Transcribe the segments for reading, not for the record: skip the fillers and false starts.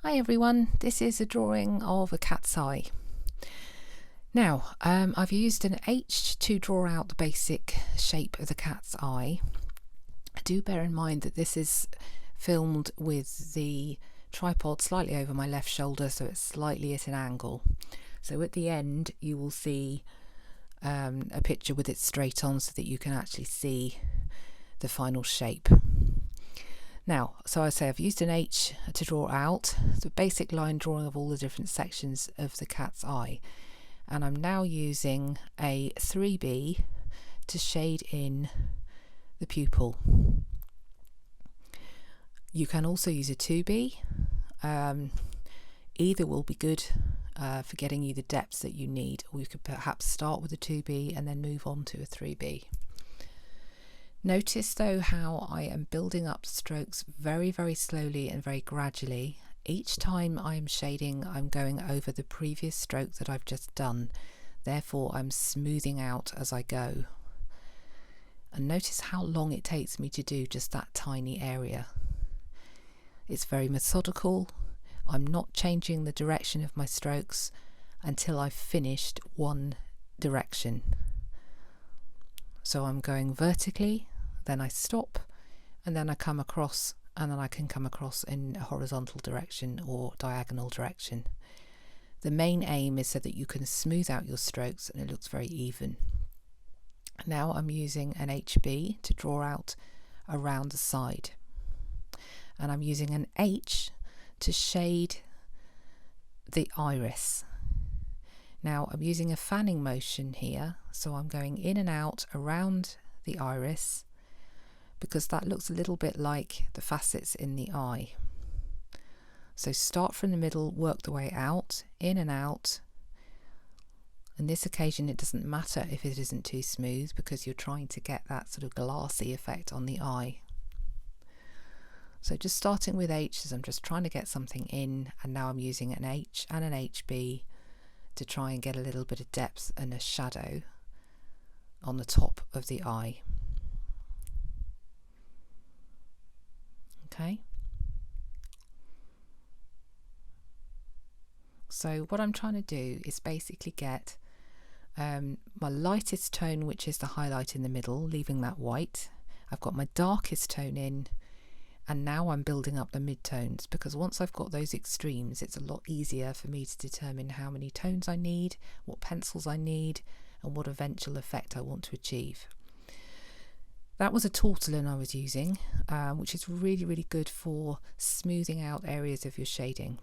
Hi everyone, this is a drawing of a cat's eye. Now, I've used an H to draw out the basic shape of the cat's eye. Do bear in mind that this is filmed with the tripod slightly over my left shoulder, so it's slightly at an angle. So at the end you will see a picture with it straight on so that you can actually see the final shape. Now, so I say I've used an H to draw out the basic line drawing of all the different sections of the cat's eye, and I'm now using a 3B to shade in the pupil. You can also use a 2B, either will be good for getting you the depths that you need, or you could perhaps start with a 2B and then move on to a 3B. Notice though how I am building up strokes very slowly and very gradually. Each time I am shading, I'm going over the previous stroke that I've just done, therefore I'm smoothing out as I go. And notice how long it takes me to do just that tiny area. It's very methodical. I'm not changing the direction of my strokes until I've finished one direction. So I'm going vertically, then I stop, and then I come across, and then I can come across in a horizontal direction or diagonal direction. The main aim is so that you can smooth out your strokes and it looks very even. Now I'm using an HB to draw out around the side, and I'm using an H to shade the iris. Now I'm using a fanning motion here, so I'm going in and out around the iris because that looks a little bit like the facets in the eye. So start from the middle, work the way out, in and out. On this occasion it doesn't matter if it isn't too smooth because you're trying to get that sort of glassy effect on the eye. So just starting with H as I'm just trying to get something in, and now I'm using an H and an HB to try and get a little bit of depth and a shadow on the top of the eye. Okay. So what I'm trying to do is basically get my lightest tone, which is the highlight in the middle, leaving that white. I've got my darkest tone in, and now I'm building up the mid-tones, because once I've got those extremes it's a lot easier for me to determine how many tones I need, what pencils I need, and what eventual effect I want to achieve. That was a tortillon I was using, which is really good for smoothing out areas of your shading.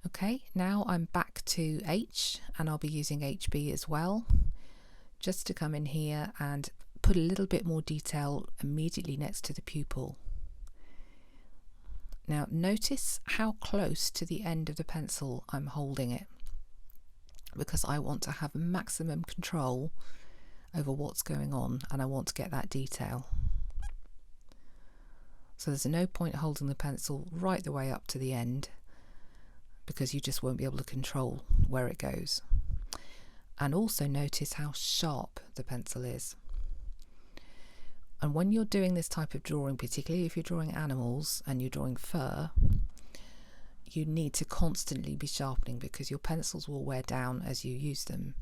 Okay, now I'm back to H, and I'll be using HB as well, just to come in here and put a little bit more detail immediately next to the pupil. Now notice how close to the end of the pencil I'm holding it, because I want to have maximum control over what's going on and I want to get that detail. So there's no point holding the pencil right the way up to the end, because you just won't be able to control where it goes. And also notice how sharp the pencil is. And when you're doing this type of drawing, particularly if you're drawing animals and you're drawing fur, you need to constantly be sharpening, because your pencils will wear down as you use them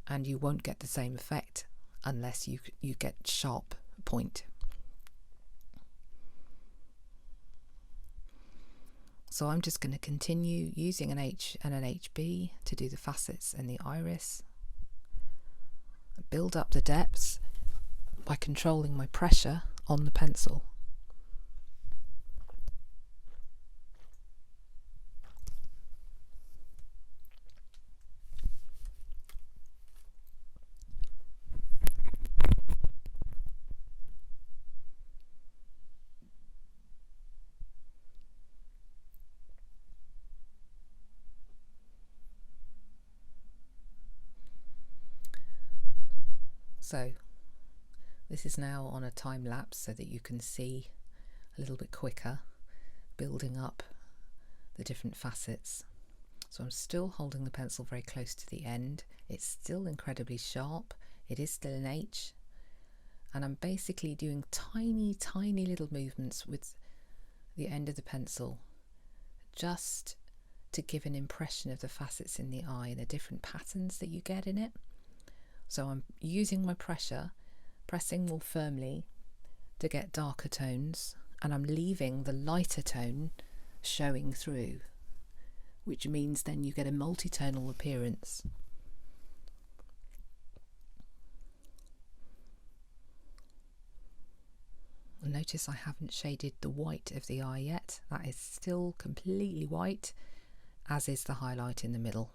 and you won't get the same effect unless you get sharp point. So I'm just going to continue using an H and an HB to do the facets and the iris. Build up the depths by controlling my pressure on the pencil. So this is now on a time lapse so that you can see a little bit quicker, building up the different facets. So I'm still holding the pencil very close to the end. It's still incredibly sharp. It is still an H, and I'm basically doing tiny little movements with the end of the pencil, just to give an impression of the facets in the eye and the different patterns that you get in it. So I'm using my pressing more firmly to get darker tones, and I'm leaving the lighter tone showing through, which means then you get a multi-tonal appearance. Notice I haven't shaded the white of the eye yet. That is still completely white, as is the highlight in the middle.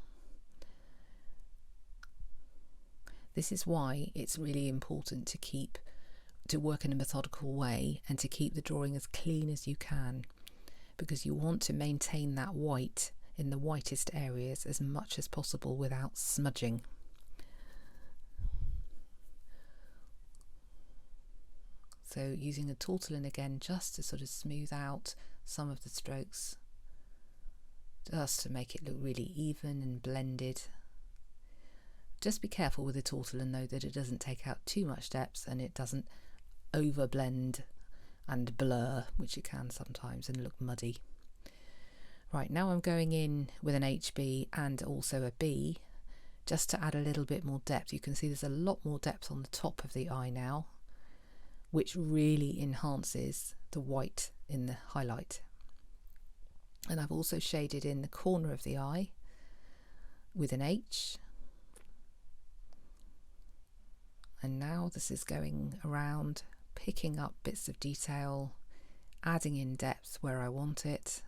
This is why it's really important to work in a methodical way and to keep the drawing as clean as you can, because you want to maintain that white in the whitest areas as much as possible without smudging. So using a tortillon again, just to sort of smooth out some of the strokes, just to make it look really even and blended. Just be careful with the tortillon though, that it doesn't take out too much depth and it doesn't overblend and blur, which it can sometimes, and look muddy. Right, now I'm going in with an HB and also a B, just to add a little bit more depth. You can see there's a lot more depth on the top of the eye now, which really enhances the white in the highlight. And I've also shaded in the corner of the eye with an H. And now this is going around, picking up bits of detail, adding in depth where I want it.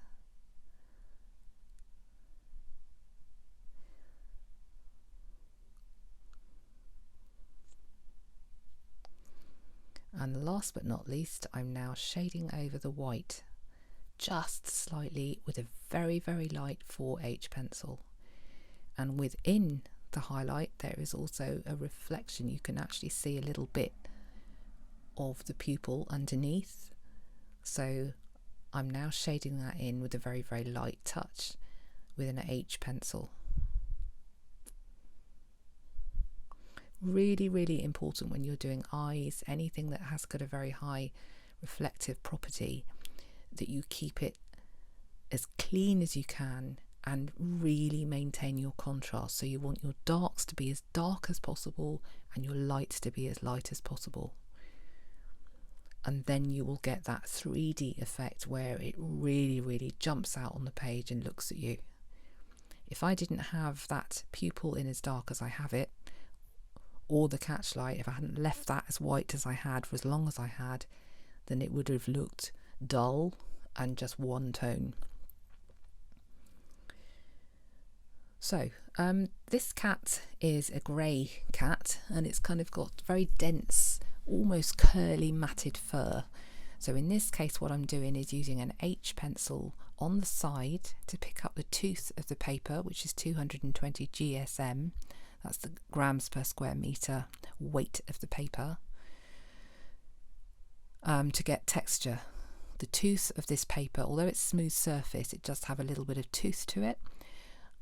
And last but not least, I'm now shading over the white just slightly with a very, very light 4H pencil. And within the highlight there is also a reflection. You can actually see a little bit of the pupil underneath. So I'm now shading that in with a very, very light touch with an H pencil. Really, really important when you're doing eyes, anything that has got a very high reflective property, that you keep it as clean as you can and really maintain your contrast. So you want your darks to be as dark as possible and your lights to be as light as possible. And then you will get that 3D effect where it really, really jumps out on the page and looks at you. If I didn't have that pupil in as dark as I have it, or the catchlight, if I hadn't left that as white as I had for as long as I had, then it would have looked dull and just one tone. So this cat is a grey cat, and it's kind of got very dense, almost curly matted fur. So in this case what I'm doing is using an H pencil on the side to pick up the tooth of the paper, which is 220 GSM. That's the grams per square metre weight of the paper, to get texture. The tooth of this paper, although it's smooth surface, it does have a little bit of tooth to it,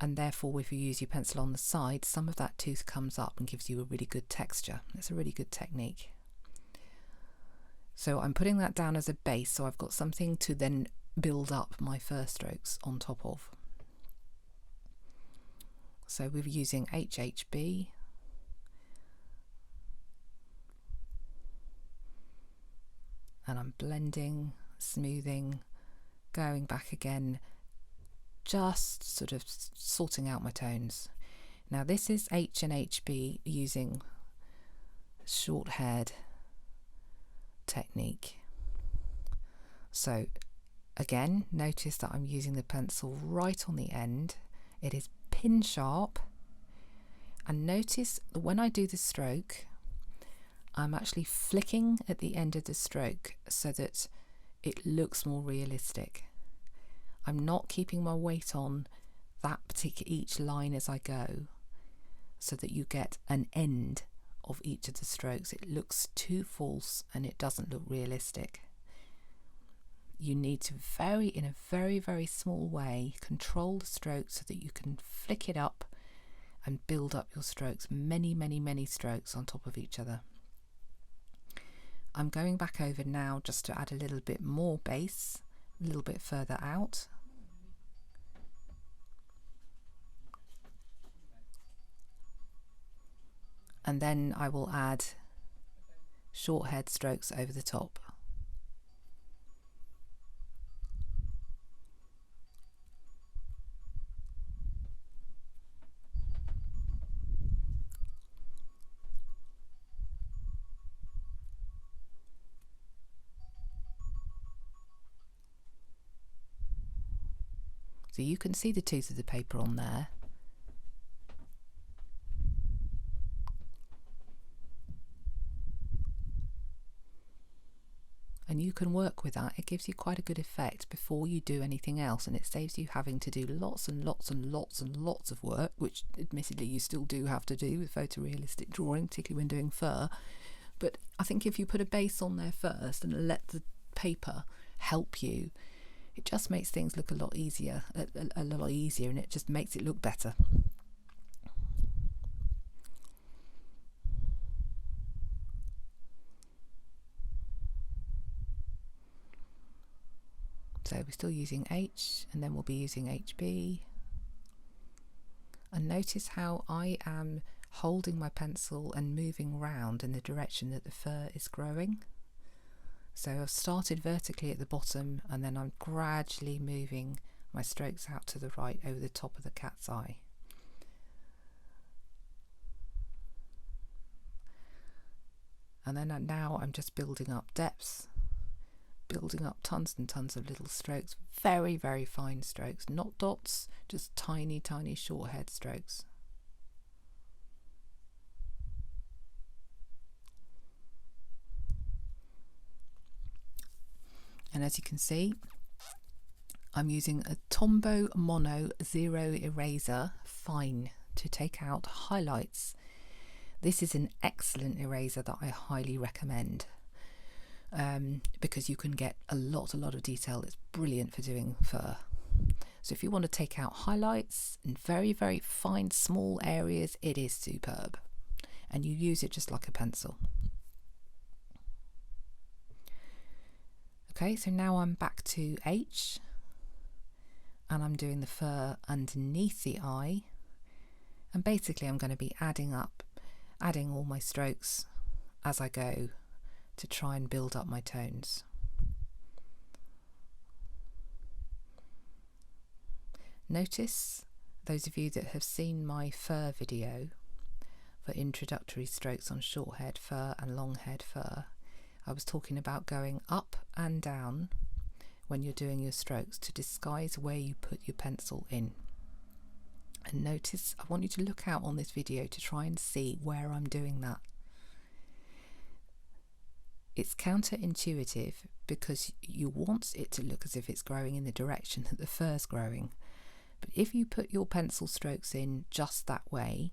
and therefore if you use your pencil on the side, some of that tooth comes up and gives you a really good texture. It's a really good technique. So I'm putting that down as a base, so I've got something to then build up my first strokes on top of. So we're using HHB, and I'm blending, smoothing, going back again, just sort of sorting out my tones. Now this is H and HB using Shorthaired technique. So again, notice that I'm using the pencil right on the end. It is pin sharp, and notice that when I do the stroke, I'm actually flicking at the end of the stroke so that it looks more realistic. I'm not keeping my weight on that particular each line as I go, so that you get an end of each of the strokes. It looks too false and it doesn't look realistic. You need to in a very, very small way, control the stroke so that you can flick it up and build up your strokes, many, many, many strokes on top of each other. I'm going back over now just to add a little bit more base a little bit further out. And then I will add shorthaired strokes over the top. So you can see the tooth of the paper on there. And you can work with that. It gives you quite a good effect before you do anything else, and it saves you having to do lots and lots and lots and lots of work, which admittedly you still do have to do with photorealistic drawing, particularly when doing fur. But I think if you put a base on there first and let the paper help you, it just makes things look a lot easier, a lot easier, and it just makes it look better. So we're still using H, and then we'll be using HB. And notice how I am holding my pencil and moving round in the direction that the fur is growing. So I've started vertically at the bottom, and then I'm gradually moving my strokes out to the right over the top of the cat's eye. And then now I'm just building up depths, building up tons and tons of little strokes, very, very fine strokes, not dots, just tiny, tiny short-haired strokes. And as you can see, I'm using a Tombow Mono Zero Eraser Fine to take out highlights. This is an excellent eraser that I highly recommend because you can get a lot of detail. It's brilliant for doing fur. So if you want to take out highlights in very, very fine, small areas, it is superb. And you use it just like a pencil. Okay, so now I'm back to H, and I'm doing the fur underneath the eye, and basically I'm going to be adding all my strokes as I go to try and build up my tones. Notice, those of you that have seen my fur video for introductory strokes on short-haired fur and long-haired fur, I was talking about going up and down when you're doing your strokes to disguise where you put your pencil in. And notice, I want you to look out on this video to try and see where I'm doing that. It's counterintuitive because you want it to look as if it's growing in the direction that the fur's growing. But if you put your pencil strokes in just that way,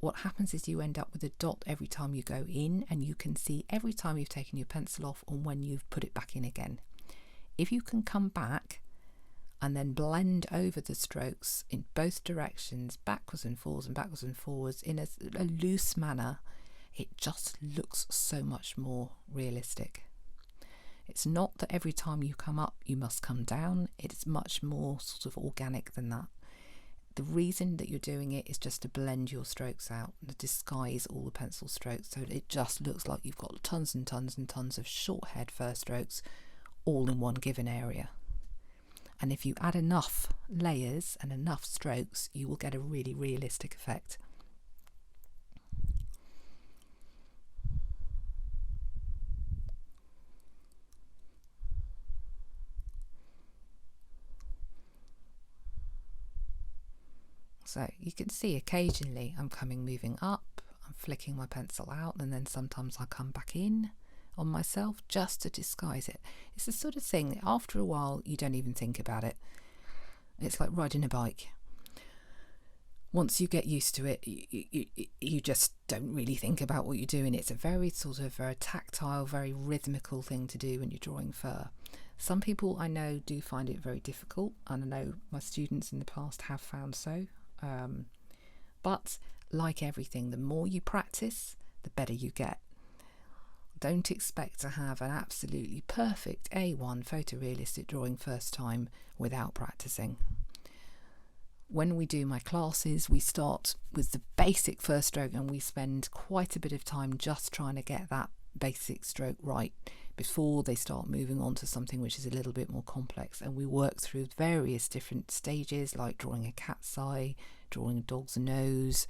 what happens is you end up with a dot every time you go in, and you can see every time you've taken your pencil off and when you've put it back in again. If you can come back and then blend over the strokes in both directions, backwards and forwards in a loose manner, it just looks so much more realistic. It's not that every time you come up you must come down, it's much more sort of organic than that. The reason that you're doing it is just to blend your strokes out, to disguise all the pencil strokes, so it just looks like you've got tons and tons and tons of short-haired fur strokes all in one given area. And if you add enough layers and enough strokes, you will get a really realistic effect. So you can see occasionally I'm moving up, I'm flicking my pencil out, and then sometimes I come back in on myself just to disguise it. It's the sort of thing that after a while you don't even think about it. It's like riding a bike. Once you get used to it, you just don't really think about what you're doing. It's a very sort of very tactile, very rhythmical thing to do when you're drawing fur. Some people I know do find it very difficult, and I know my students in the past have found so. But like everything, the more you practice, the better you get. Don't expect to have an absolutely perfect A1 photorealistic drawing first time without practicing. When we do my classes, we start with the basic first stroke and we spend quite a bit of time just trying to get that basic stroke right before they start moving on to something which is a little bit more complex, and we work through various different stages like drawing a cat's eye, drawing a dog's nose,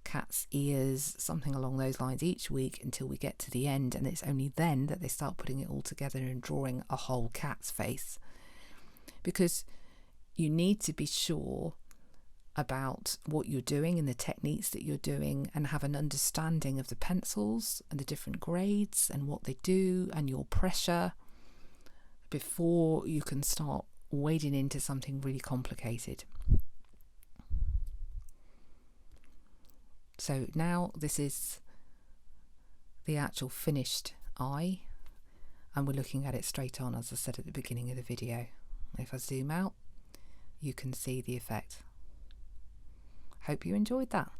cat's ears, something along those lines each week until we get to the end, and it's only then that they start putting it all together and drawing a whole cat's face, because you need to be sure about what you're doing and the techniques that you're doing, and have an understanding of the pencils and the different grades and what they do and your pressure before you can start wading into something really complicated. So now this is the actual finished eye, and we're looking at it straight on, as I said at the beginning of the video. If I zoom out, you can see the effect. Hope you enjoyed that.